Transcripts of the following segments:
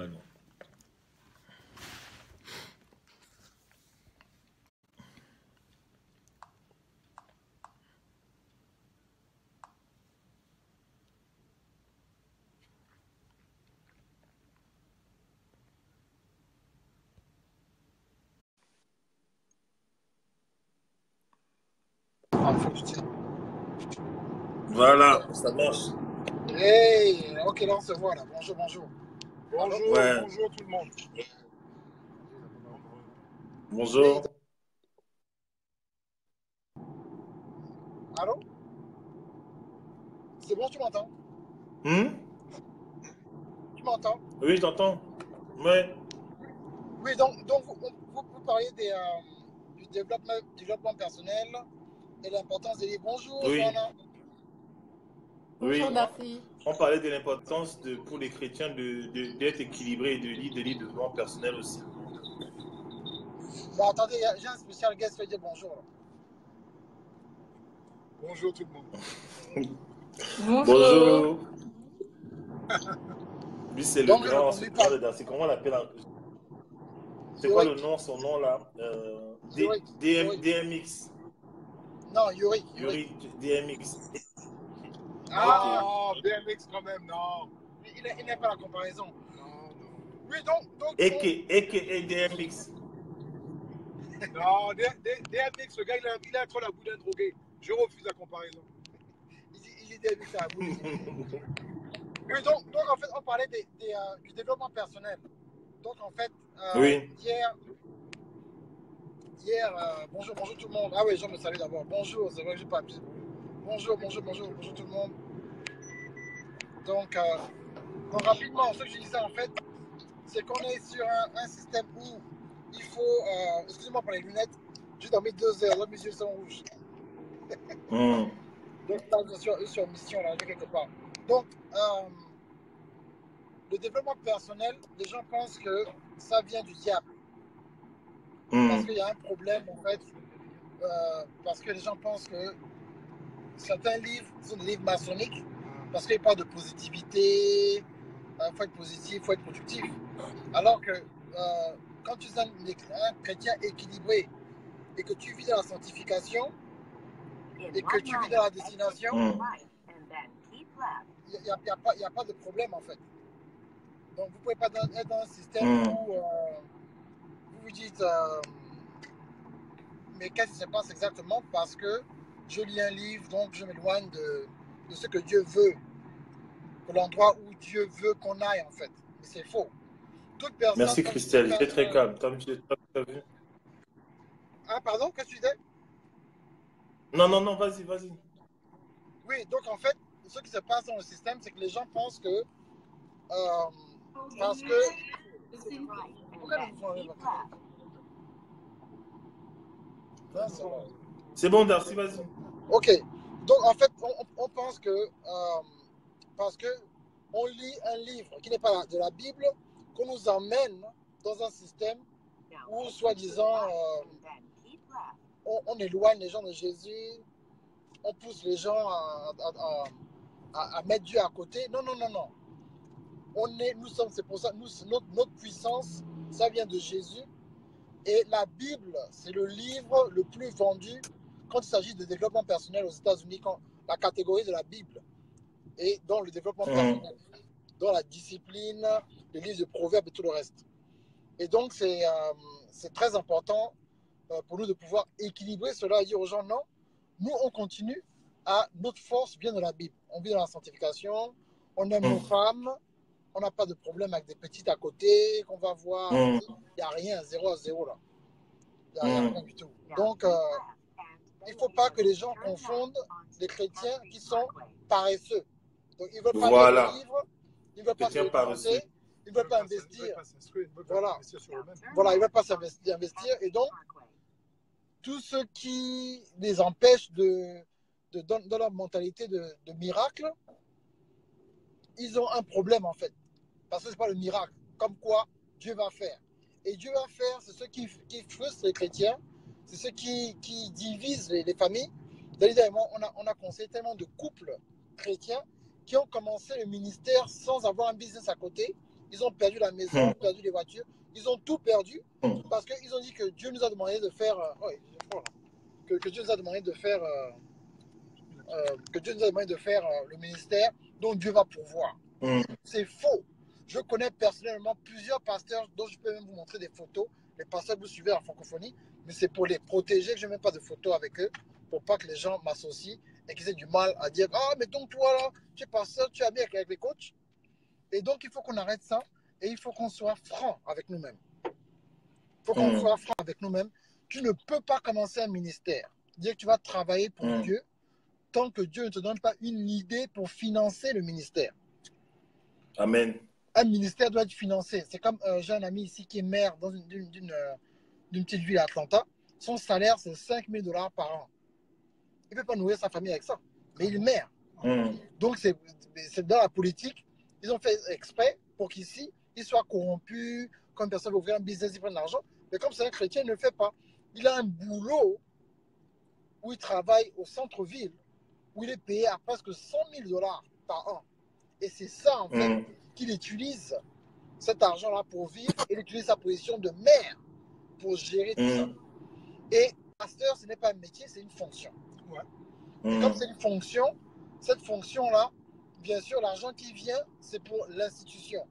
Ah non. Voilà, ça marche. Hey, ok, là on se voit là. Bonjour, bonjour. Bonjour, Ouais. bonjour tout le monde. Bonjour. Allô? C'est bon, tu m'entends? Tu m'entends? Oui, je t'entends. Ouais. Oui, donc vous parliez du développement personnel et l'importance des livres. Bonjour, Oui. Joanna. Oui. Merci. On parlait de l'importance pour les chrétiens d'être équilibrés et de lire des livres de développement personnel aussi. Bon, attendez, j'ai un spécial guest qui va dire bonjour. Là. Bonjour tout le monde. Bonjour. Lui, c'est le Donc, grand répondu par c'est comment on l'appelle? C'est quoi le nom, son nom là? DMX. Non, Yuri. DMX. Ah, Ok. BMX quand même, non. Il n'aime pas la comparaison. Non. Oui, donc A.K.A. DMX. Non, DMX, le gars, il a trop la boudin droguée. Je refuse la comparaison. Il dit DMX à la boule. Oui, donc en fait, on parlait du développement personnel. Donc en fait, Oui. hier bonjour tout le monde. Ah oui, je me salue d'abord. Bonjour, c'est vrai que je n'ai pas appuyé. Bonjour tout le monde. Donc rapidement, ce que je disais en fait, c'est qu'on est sur un système où il faut, excusez-moi pour les lunettes, j'ai dormi 2 heures, là mes yeux sont rouges. Donc là, je suis en mission, là, je vais quelque part. Donc, le développement personnel, les gens pensent que ça vient du diable. Parce qu'il y a un problème, en fait, parce que les gens pensent que certains livres sont des livres maçonniques, parce qu'ils parlent de positivité, il faut être positif, il faut être productif. Alors que quand tu es un chrétien équilibré et que tu vis dans la sanctification et que tu vis dans la destination, il n'y a pas de problème en fait. Donc vous ne pouvez pas être dans un système où vous vous dites mais qu'est-ce qui se passe exactement parce que je lis un livre, donc je m'éloigne de ce que Dieu veut, de l'endroit où Dieu veut qu'on aille en fait. Mais c'est faux. Toute personne, merci Christelle, j'étais très calme. T'as vu? Ah pardon, qu'est-ce que tu disais? Non, vas-y. Oui, donc en fait, ce qui se passe dans le système, c'est que les gens pensent que parce que... Pourquoi nous faisons avec votre... C'est bon, Darcy, vas-y. Ok, donc en fait, on pense que parce que on lit un livre qui n'est pas de la Bible, qu'on nous emmène dans un système où, soi-disant, on éloigne les gens de Jésus, on pousse les gens à mettre Dieu à côté. Non. C'est pour ça, notre puissance, ça vient de Jésus. Et la Bible, c'est le livre le plus vendu quand il s'agit de développement personnel aux États-Unis, la catégorie de la Bible. Et dans le développement personnel, dans la discipline, les livres de proverbes et tout le reste. Et donc, c'est très important pour nous de pouvoir équilibrer cela et dire aux gens, non, nous, on continue notre force vient de la Bible. On vit dans la sanctification, on aime nos femmes, on n'a pas de problème avec des petites à côté qu'on va voir. Il n'y a rien, 0 à 0 là. Il n'y a rien du tout. Donc, il ne faut pas que les gens confondent les chrétiens qui sont paresseux. Donc, ils ne veulent pas lire le livre, ils ne veulent pas se documenter, ils ne veulent pas investir. Voilà, ils ne veulent pas s'investir. Et donc, tout ce qui les empêche dans leur mentalité de miracle, ils ont un problème en fait. Parce que ce n'est pas le miracle. Comme quoi, Dieu va faire. Et Dieu va faire, c'est ce qui frustre les chrétiens, c'est ce qui divise les familles. D'ailleurs, on a conseillé tellement de couples chrétiens qui ont commencé le ministère sans avoir un business à côté ils ont perdu la maison, perdu les voitures, ils ont tout perdu parce qu'ils ont dit que Dieu nous a demandé de faire, que Dieu nous a demandé de faire, le ministère dont Dieu va pourvoir. C'est faux. Je connais personnellement plusieurs pasteurs dont je peux même vous montrer des photos. Les pasteurs que vous suivez en francophonie, mais c'est pour les protéger que je ne mets pas de photos avec eux pour pas que les gens m'associent et qu'ils aient du mal à dire ah mais donc toi là tu es pasteur, tu es ami avec les coachs. Et donc il faut qu'on arrête ça et il faut qu'on soit franc avec nous-mêmes. Il faut qu'on soit franc avec nous-mêmes. Tu ne peux pas commencer un ministère, dire que tu vas travailler pour Dieu tant que Dieu ne te donne pas une idée pour financer le ministère. Amen. Un ministère doit être financé. C'est comme j'ai un ami ici qui est maire dans d'une petite ville à Atlanta. Son salaire, c'est $5 000 par an. Il ne peut pas nourrir sa famille avec ça. Mais il est maire. Donc, c'est dans la politique. Ils ont fait exprès pour qu'ici, il soit corrompu. Comme personne veut ouvrir un business, il prend de l'argent. Mais comme c'est un chrétien, il ne le fait pas. Il a un boulot où il travaille au centre-ville, où il est payé à presque $100 000 par an. Et c'est ça, en fait, qu'il utilise cet argent-là pour vivre. Et il utilise sa position de maire pour gérer tout ça. Et pasteur, ce n'est pas un métier, c'est une fonction. Et comme c'est une fonction, cette fonction-là, bien sûr, l'argent qui vient, c'est pour l'institution,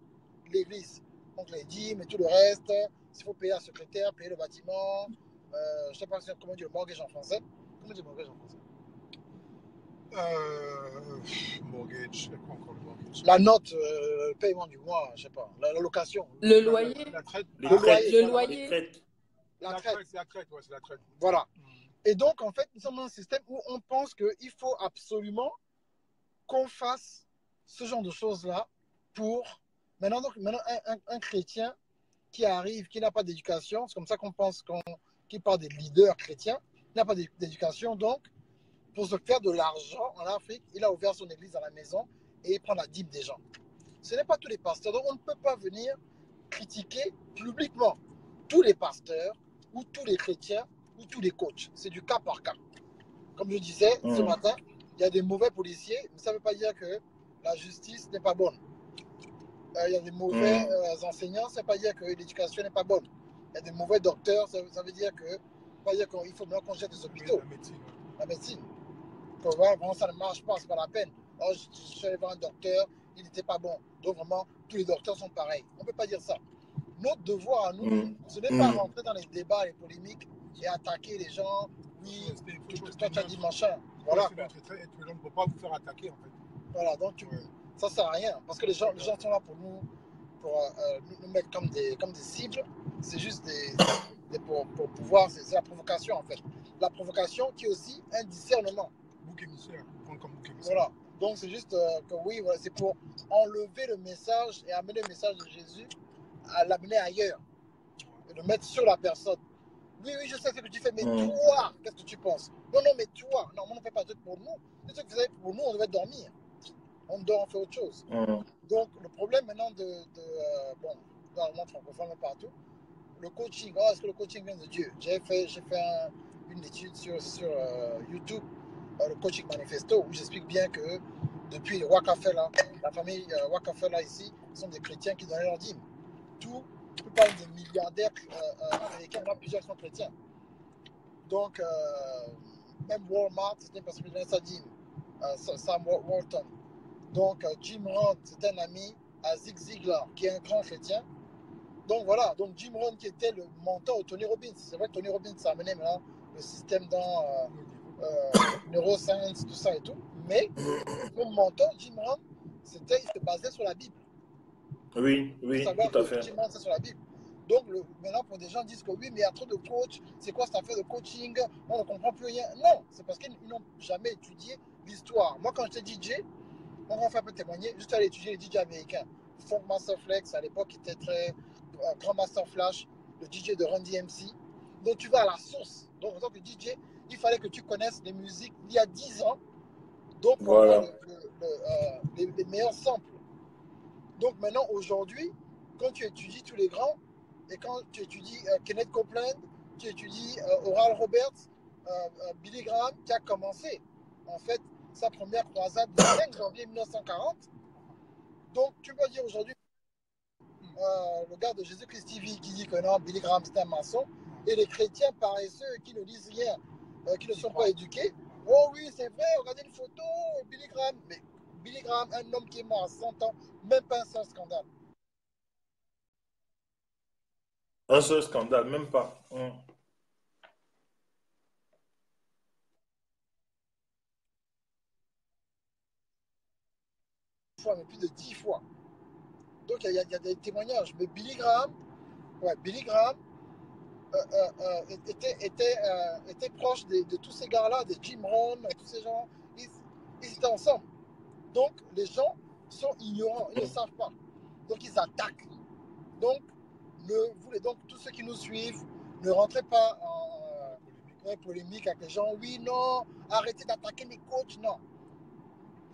l'église. Donc les dîmes et tout le reste, s'il faut payer la secrétaire, payer le bâtiment, je ne sais pas comment dire le mortgage en français. Comment dire mortgage en français? Mortgage, c'est quoi encore le mortgage? La note, le paiement du mois, je ne sais pas, la location. Le loyer. La traite. Le loyer. La traite. C'est la traite, ouais, c'est la traite. Voilà. Et donc, en fait, nous sommes dans un système où on pense qu'il faut absolument qu'on fasse ce genre de choses-là pour... Maintenant, un chrétien qui arrive, qui n'a pas d'éducation, c'est comme ça qu'on pense qu'il parle des leaders chrétiens, il n'a pas d'éducation, donc, pour se faire de l'argent en Afrique, il a ouvert son église à la maison et il prend la dîme des gens. Ce n'est pas tous les pasteurs, donc on ne peut pas venir critiquer publiquement tous les pasteurs ou tous les chrétiens ou tous les coachs. C'est du cas par cas. Comme je disais ce matin, il y a des mauvais policiers, mais ça ne veut pas dire que la justice n'est pas bonne. Il y a des mauvais enseignants, ça ne veut pas dire que l'éducation n'est pas bonne. Il y a des mauvais docteurs, ça veut dire que qu'il faut maintenant qu'on jette des hôpitaux. La médecine. Vraiment, ça ne marche pas, ce n'est pas la peine. Oh, je suis allé voir un docteur, il n'était pas bon. Donc vraiment, tous les docteurs sont pareils. On ne peut pas dire ça. Notre devoir à nous, ce n'est pas rentrer dans les débats, les polémiques et attaquer les gens. Oui, toi tu as dit machin. Voilà. Les gens ne peuvent pas vous faire attaquer en fait. Voilà, donc ça ne sert à rien. Parce que les gens sont là pour nous mettre comme des cibles. C'est juste pour pouvoir, c'est la provocation en fait. La provocation qui est aussi un discernement. Bouc émissaire, prendre comme bouc émissaire. Voilà. Donc c'est juste que oui, voilà, c'est pour enlever le message et amener le message de Jésus à l'amener ailleurs et le mettre sur la personne. Oui, je sais ce que tu fais, mais toi, qu'est-ce que tu penses? Non, mais toi, non, on ne fait pas tout pour nous. C'est ce que vous savez, pour nous, on devait dormir. On dort, on fait autre chose. Donc le problème maintenant bon, dans le monde francophone, mais partout, le coaching, est-ce que le coaching vient de Dieu? J'ai fait une étude sur YouTube, le coaching manifesto, où j'explique bien que depuis Rockefeller, la famille Rockefeller ici, sont des chrétiens qui donnaient leur dîme. Tout parle des milliardaires américains, là, plusieurs sont chrétiens. Donc, même Walmart, c'était une personne qui donnait sa dîme, Sam Walton. Donc, Jim Rohn, c'est un ami à Zig Ziglar, qui est un grand chrétien. Donc voilà, donc Jim Rohn qui était le mentor de Tony Robbins. C'est vrai que Tony Robbins a amené maintenant le système dans neuroscience, tout ça et tout. Mais le mentor, Jim Rohn, il se basait sur la Bible. Oui, tout à fait. Jim Rohn, c'est sur la Bible. Donc maintenant, pour des gens disent que oui, mais il y a trop de coachs, c'est quoi cette affaire de coaching? On ne comprend plus rien. Non, c'est parce qu'ils n'ont jamais étudié l'histoire. Moi, quand j'étais DJ, on va faire un peu témoigner, juste aller étudier les DJ américains. Funk Master Flex, à l'époque, était très Grand Master Flash, le DJ de Run DMC. Donc, tu vas à la source. Donc, en tant que DJ, il fallait que tu connaisses les musiques il y a 10 ans. Donc, pour avoir les meilleurs samples. Donc, maintenant, aujourd'hui, quand tu étudies tous les grands, et quand tu étudies Kenneth Copeland, tu étudies Oral Roberts, Billy Graham, qui a commencé, en fait, sa première croisade le 5 janvier 1940. Donc, tu peux dire aujourd'hui, le gars de Jésus-Christ TV qui dit que non, Billy Graham c'est un maçon, et les chrétiens paresseux qui ne disent rien, qui ne sont pas éduqués. Oh oui, c'est vrai, regardez une photo, Billy Graham. Mais Billy Graham, un homme qui est mort à 100 ans, même pas un seul scandale. Un seul scandale, même pas. Mais plus de 10 fois. Donc il y a des témoignages. Mais Billy Graham, était proche de tous ces gars-là, de Jim Rohn, tous ces gens. Ils étaient ensemble. Donc les gens sont ignorants, ils ne savent pas. Donc ils attaquent. Donc tous ceux qui nous suivent, ne rentrez pas en polémique avec les gens. Oui, non, arrêtez d'attaquer les coachs. Non.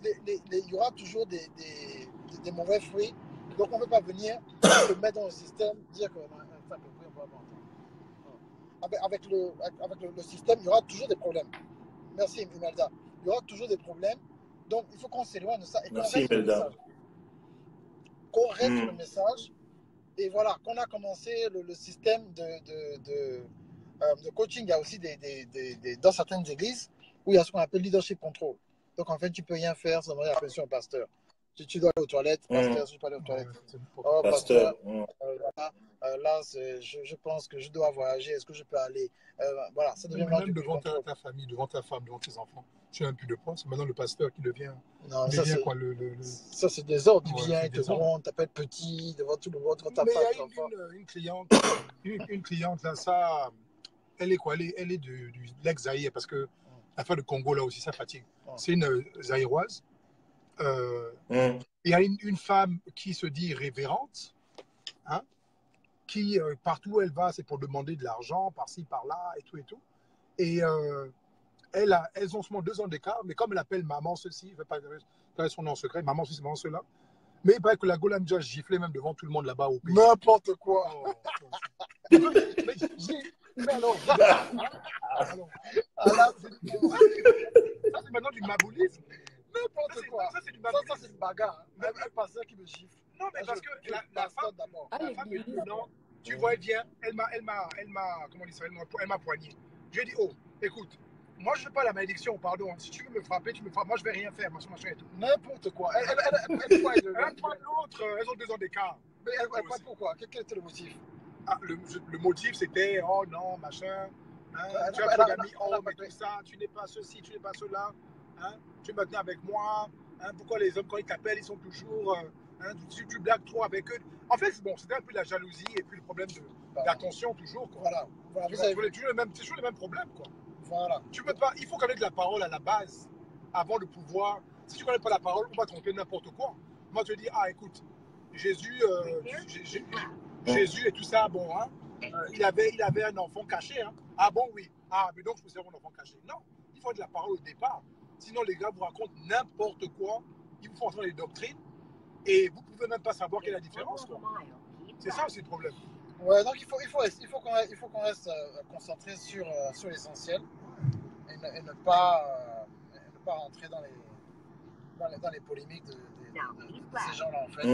Il y aura toujours des mauvais fruits. Donc on ne peut pas venir se mettre dans le système, dire que avec le système, il y aura toujours des problèmes. Merci Imelda. Il y aura toujours des problèmes. Donc il faut qu'on s'éloigne de ça et qu'on reste sur le message. Qu'on reste sur le message. Et voilà, qu'on a commencé le système de coaching, il y a aussi dans certaines églises où il y a ce qu'on appelle leadership control. Donc en fait, tu ne peux rien faire sans demander la permission au pasteur. Si tu dois aller aux toilettes, pasteur, si je peux aller aux toilettes. Oh, pasteur, là, je pense que je dois voyager, est-ce que je peux aller voilà, ça devient même devant ta famille, devant ta femme, devant tes enfants. Tu as un peu de poids, c'est maintenant le pasteur qui devient. Non, ça c'est des ordres. Tu viens, il te gronde, t'appelles petit devant tout le monde. Mais il y a une cliente, là, ça, elle est quoi? Elle est de l'ex-Zaïre, parce que l'affaire de Congo, là aussi, ça fatigue. C'est une Zaïroise. Il y a une femme qui se dit révérente, hein, qui, partout où elle va, c'est pour demander de l'argent, par-ci, par-là, et tout, et tout. Et elles ont seulement 2 ans d'écart, mais comme elle appelle maman ceci, je ne vais pas dire son nom en secret, maman ceci, maman cela, mais il paraît que la Golan déjà giflé même devant tout le monde là-bas au pays. N'importe quoi. Mais alors, ça c'est maintenant du maboulisme. N'importe quoi. Ça c'est une bagarre. Même un pasteur qui me gifle. Non, mais parce que la femme me dit non, tu vois, elle vient, elle m'a poigné. Je lui ai dit, oh, écoute, moi je ne fais pas la malédiction, pardon. Si tu veux me frapper, tu me frappes. Moi je ne vais rien faire, machin et tout. N'importe quoi. Elle poigne l'autre, elles ont 2 ans d'écart. Mais elle poigne pourquoi? Quel était le motif? Le motif c'était, oh non, machin. Hein, tu as polygamie, oh, mais tout ça, tu n'es pas ceci, tu n'es pas cela. Hein, tu es maintenant avec moi. Hein, pourquoi les hommes, quand ils t'appellent, ils sont toujours. Hein, tu blagues trop avec eux. En fait, bon, c'était un peu la jalousie et puis le problème d'attention toujours. Quoi. Voilà. C'est toujours les mêmes problèmes. Quoi. Voilà. Tu peux pas, il faut connaître la parole à la base avant de pouvoir. Si tu ne connais pas la parole, on va te tromper n'importe quoi. Moi, je te dis, ah, écoute, Jésus et tout ça, bon, hein, il avait un enfant caché. Hein. Ah bon, oui. Ah, mais donc je faisais mon enfant caché. Non, il faut de la parole au départ. Sinon, les gars vous racontent n'importe quoi. Ils vous font entendre les doctrines. Et vous ne pouvez même pas savoir quelle est la différence. C'est ça aussi le problème. Ouais, donc il faut qu'on reste concentré sur l'essentiel et ne pas rentrer dans les polémiques de ces gens-là, en fait.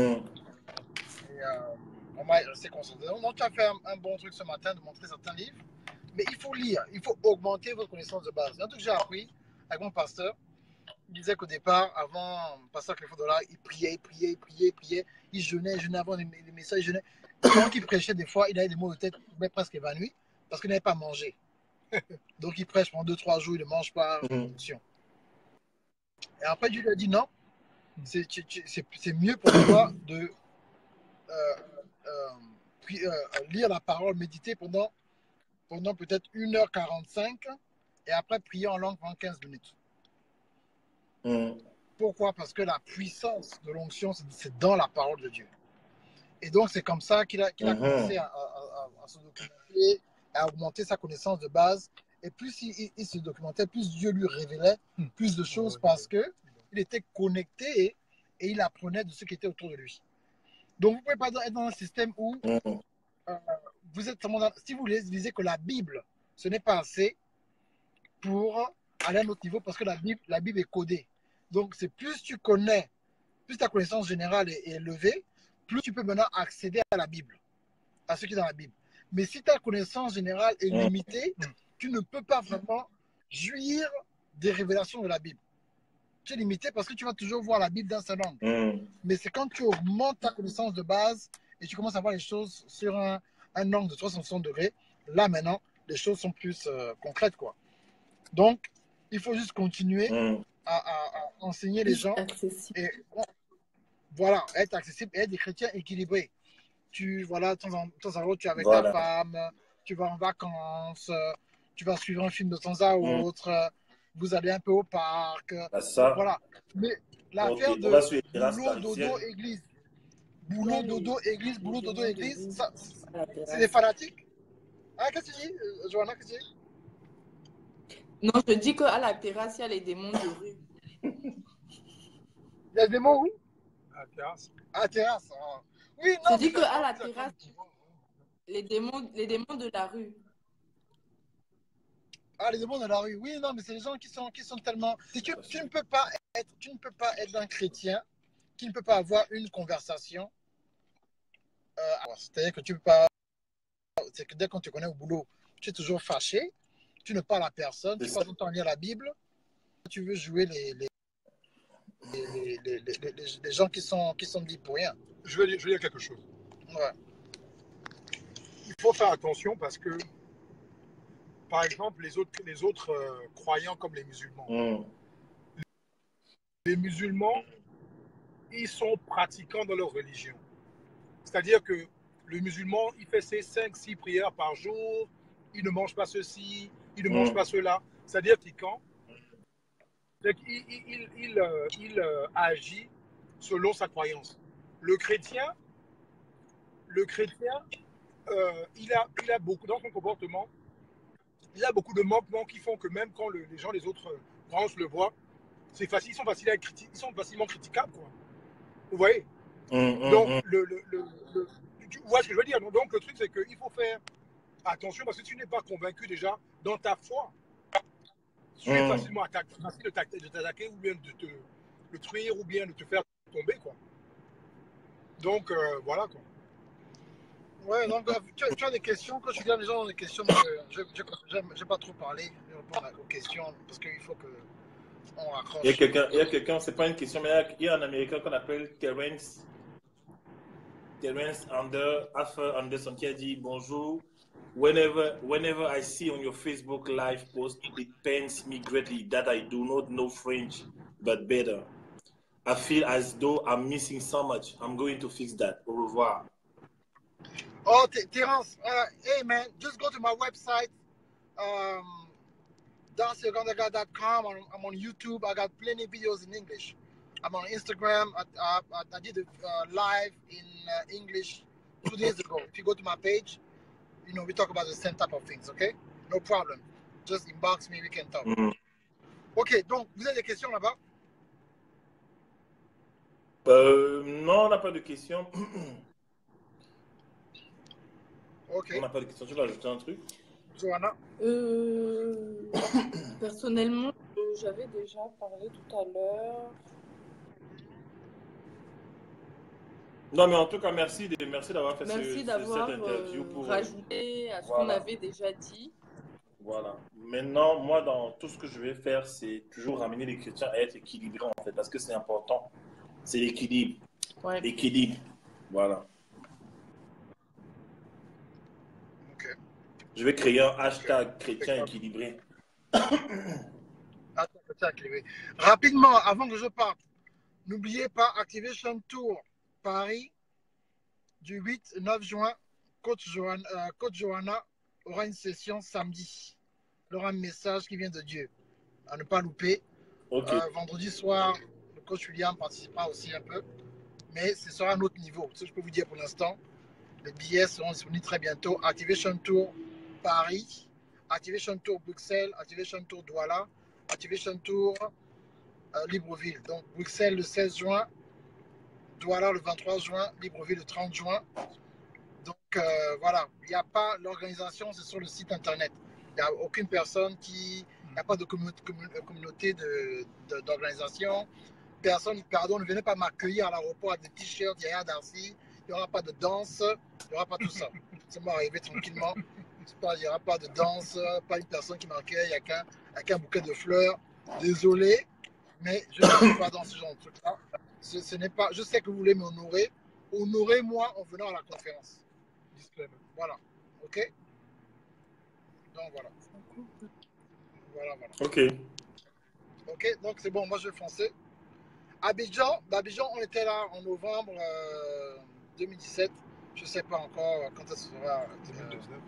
Et on va rester concentré. Donc tu as fait un bon truc ce matin de montrer certains livres. Mais il faut lire, il faut augmenter votre connaissance de base. Un truc que j'ai appris avec mon pasteur, il disait qu'au départ, avant pasteur Cléfort Dollar, il priait, il jeûnait avant les messages, il jeûnait. Quand il prêchait, des fois, il avait des maux de tête, mais presque évanoui, parce qu'il n'avait pas mangé. Donc il prêche pendant 2-3 jours, il ne mange pas. Et après, Dieu lui a dit non, c'est mieux pour toi de lire la parole, méditer pendant peut-être 1h45 et après prier en langue pendant 15 minutes. Pourquoi? Parce que la puissance de l'onction, c'est dans la parole de Dieu. Et donc, c'est comme ça qu'il a commencé à se documenter, à augmenter sa connaissance de base. Et plus il se documentait, plus Dieu lui révélait plus de choses parce qu'il était connecté et il apprenait de ce qui était autour de lui. Donc, vous ne pouvez pas être dans un système où vous êtes si vous lisez que la Bible, ce n'est pas assez pour aller à un autre niveau parce que la Bible est codée. Donc, c'est plus tu connais, plus ta connaissance générale est élevée, plus tu peux maintenant accéder à la Bible, à ce qui est dans la Bible. Mais si ta connaissance générale est limitée, tu ne peux pas vraiment jouir des révélations de la Bible. Tu es limité parce que tu vas toujours voir la Bible dans sa langue. Mais c'est quand tu augmentes ta connaissance de base et tu commences à voir les choses sur un angle de 360 degrés, là maintenant, les choses sont plus concrètes, quoi. Donc, il faut juste continuer à enseigner les gens. Et voilà, être accessible et être des chrétiens équilibrés. Voilà, de temps en temps, tu es avec ta femme, tu vas en vacances, tu vas suivre un film de temps à autre, vous allez un peu au parc. Voilà. Mais l'affaire de boulot, dodo, église. Boulot, dodo, église, boulot, dodo, église, c'est des fanatiques. Ah, qu'est-ce que tu dis, Johanna, qu'est-ce que tu dis? Non, je dis qu'à la terrasse, il y a les démons de rue. Il y a des démons où? À la terrasse. À la terrasse. Ah. Oui, non. Je dis qu'à la terrasse, les démons de la rue. Ah, les démons de la rue. Oui, non, mais c'est les gens qui sont tellement. Tu ne peux pas être un chrétien qui ne peut pas avoir une conversation. C'est-à-dire que tu ne peux pas. C'est que dès qu'on te connaît au boulot, tu es toujours fâché, tu ne parles à personne, tu passes ton temps à lire la Bible, tu veux jouer les gens qui sont dits pour rien. Je veux dire quelque chose. Ouais. Il faut faire attention parce que, par exemple, les autres croyants comme les musulmans. Les musulmans, ils sont pratiquants dans leur religion. C'est-à-dire que le musulman, il fait ses 5-6 prières par jour, il ne mange pas ceci, il ne mange pas cela. C'est-à-dire qu'il agit selon sa croyance. Le chrétien, il a beaucoup, dans son comportement, il a beaucoup de manquements qui font que même quand les autres croyants le voient, c'est facile, ils sont facilement critiquables, quoi. Vous voyez? Donc, tu vois ce que je veux dire? Donc, le truc, c'est qu'il faut faire attention parce que si tu n'es pas convaincu déjà dans ta foi, tu es facilement facile de t'attaquer ou bien de te détruire ou bien de te faire tomber, quoi. Donc, voilà, quoi. Ouais, donc tu as des questions. Quand tu dis les gens ont des questions, je n'ai pas trop parlé. Je réponds aux questions parce qu'il faut que on raccroche. Il y a quelqu'un, c'est pas une question, mais il y a un Américain qu'on appelle Terence Anderson qui a dit bonjour. Whenever I see on your Facebook live post, it pains me greatly that I do not know French, but better. I feel as though I'm missing so much. I'm going to fix that. Au revoir. Oh, Terence, hey man, just go to my website, DarcyOgandaga.com. I'm on YouTube. I got plenty of videos in English. I'm on Instagram. I did a live in English 2 days ago. If you go to my page, you know, we talk about the same type of things, okay? No problem. Just inbox me, we can talk. Ok, donc, vous avez des questions là-bas? Non, on n'a pas de questions. Ok. On n'a pas de questions. Tu vas ajouter un truc? Johanna? Personnellement, j'avais déjà parlé tout à l'heure. Non, mais en tout cas, merci d'avoir fait cette interview pour rajouter à ce qu'on avait déjà dit. Voilà. Maintenant, moi, dans tout ce que je vais faire, c'est toujours ramener les chrétiens à être équilibrés, en fait, parce que c'est important. C'est l'équilibre. Ouais. L'équilibre. Voilà. Ok. Je vais créer un hashtag chrétien équilibré. Chrétien équilibré. Rapidement, avant que je parte, n'oubliez pas Activation Tour Paris du 8-9 juin. Coach Johanna aura une session samedi. Il aura un message qui vient de Dieu. À ne pas louper. Okay. Vendredi soir, le coach William participera aussi un peu. Mais ce sera un autre niveau. Ce que je peux vous dire pour l'instant. Les billets seront disponibles très bientôt. Activation Tour Paris, Activation Tour Bruxelles, Activation Tour Douala, Activation Tour Libreville. Donc Bruxelles le 16 juin, Douala le 23 juin, Libreville le 30 juin. Donc voilà, il n'y a pas l'organisation, c'est sur le site internet. Il n'y a aucune personne il n'y a pas de communauté d'organisation. Personne, pardon, ne venez pas m'accueillir à l'aéroport avec des t-shirts, Yaya Darcy, il n'y aura pas de danse, il n'y aura pas tout ça. C'est moi arriver tranquillement. Il n'y aura pas de danse, pas une personne qui m'accueille avec un bouquet de fleurs. Désolé, mais je ne suis pas dans ce genre de truc-là. Ce n'est pas. Je sais que vous voulez m'honorer. Honorez-moi en venant à la conférence. Voilà. Ok? Donc voilà. Voilà. Ok. Ok, donc c'est bon, moi je vais foncer. Abidjan, on était là en novembre 2017. Je ne sais pas encore quand ça sera. 2019.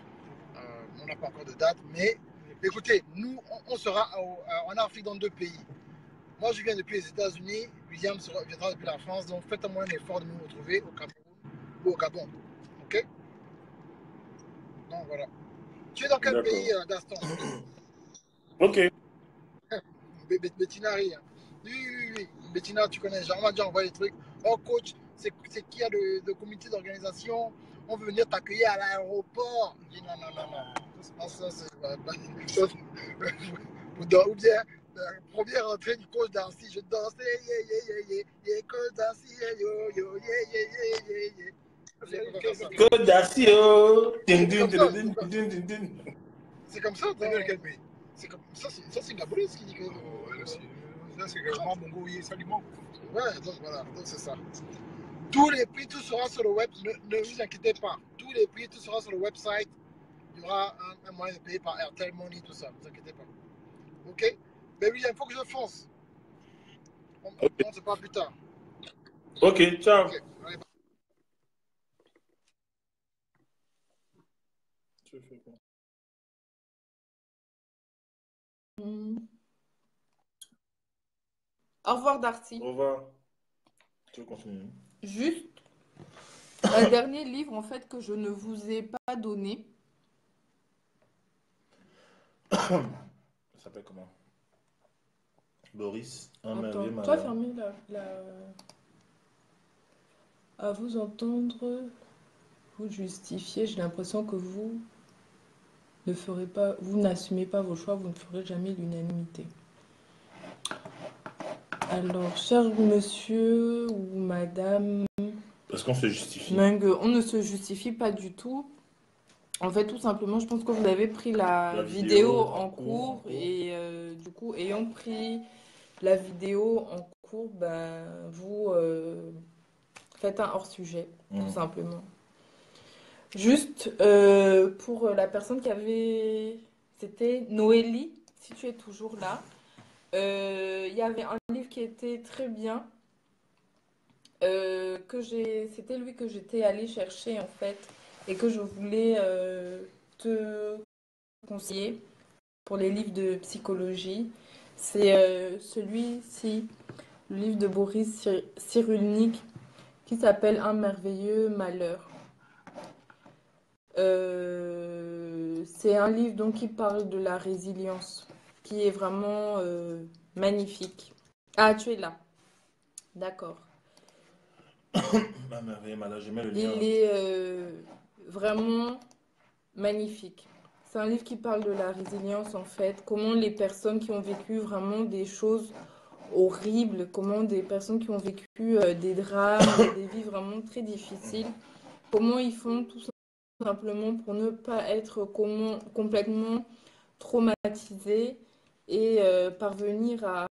On n'a pas encore de date, mais écoutez, nous, on sera en Afrique dans 2 pays. Moi, je viens depuis les États-Unis, William viendra depuis la France, donc faites-moi un effort de nous retrouver au Cameroun ou au Gabon. Ok? Donc voilà. Tu es dans quel pays, Gaston? Ok. Bettina rit. Oui. Bettina, tu connais, on m'a déjà envoyé des trucs. Oh, coach, c'est qui a de comité d'organisation? On veut venir t'accueillir à l'aéroport. Je dis non. Ça, c'est. Ou bien, première entrée du coach Darcy, je dansais, coach Darcy, Côte d'Assio. C'est comme ça. C'est dans quel pays? C'est comme ça, c'est Gabriel qui dit que. Là, c'est vraiment Bongo, oui, ça lui manque. Ouais, donc voilà, donc c'est ça. Tous les prix, tout sera sur le web. Ne vous inquiétez pas. Tous les prix, tout sera sur le website. Il y aura un moyen de payer par Airtel Money, tout ça. Ne vous inquiétez pas. Ok? Mais oui, il faut que je fonce. On se parle plus tard. Ok, ciao. Ok, allez, Au revoir, Darcy. Au revoir. Tu veux continuer? Juste un dernier livre en fait que je ne vous ai pas donné. Ça s'appelle comment? Boris, un merveilleux Attends, toi malheur. fermez la... À vous entendre, vous justifier, j'ai l'impression que vous ne ferez pas, vous n'assumez pas vos choix, vous ne ferez jamais l'unanimité. Alors, cher monsieur ou madame Est-ce qu'on se justifie? Meng, on ne se justifie pas du tout. En fait, tout simplement, je pense que vous avez pris la vidéo en cours et du coup, ayant pris la vidéo en cours, ben, vous faites un hors-sujet, tout simplement. Juste pour la personne qui avait... C'était Noélie, si tu es toujours là. Il y avait un livre qui était très bien. C'était lui que j'étais allée chercher en fait et que je voulais te conseiller pour les livres de psychologie. C'est celui-ci, le livre de Boris Cyrulnik qui s'appelle Un merveilleux malheur. C'est un livre donc qui parle de la résilience, qui est vraiment magnifique. Ah, tu es là. D'accord. Un merveilleux malheur, je mets le lien. Il est vraiment magnifique. C'est un livre qui parle de la résilience en fait, comment les personnes qui ont vécu vraiment des choses horribles, comment des personnes qui ont vécu des drames, des vies vraiment très difficiles, comment ils font tout simplement pour ne pas être complètement traumatisés et parvenir à